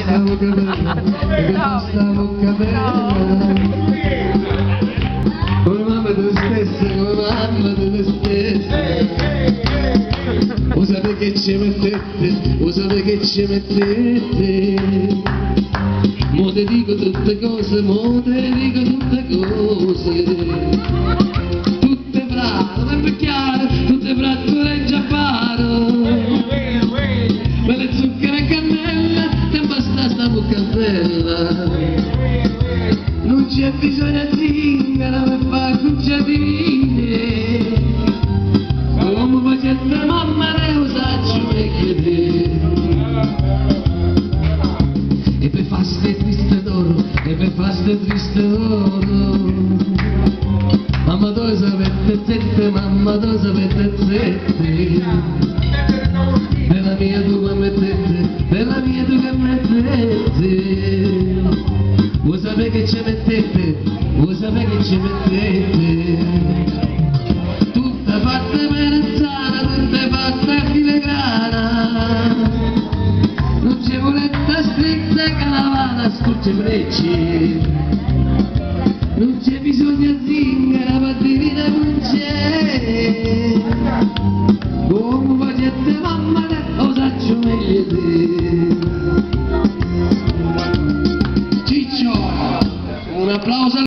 sta bocca bella, e con sta bocca bella. Come mamma te stessa, come mamma te stessa. Lo sapete che ci mettete, lo sapete che ci mettete. Mo te dico tutte cose, mo te dico tutte cose. Tutte frate, sempre chiare, tutte fratture in giapparo. Belle zucchero e cannella, che basta sta bocca bella. Non c'è bisogno di zingara per far cucciatine. Come facette mamma ne usaccio meglio te. E per faste triste d'oro, e per faste triste d'oro. Mamma tu sapete zette, mamma tu sapete zette. Della mia tu che mettete, della mia tu che mettete. Vuoi sapere che ci mettete, vuoi sapere che ci mettete. Tutte fatte merezzana, tutte fatte filigrana. Non c'è voletta scritta che calavana scorce brecci. Non c'è bisogno di zingara per divina non c'è. Come facete mamma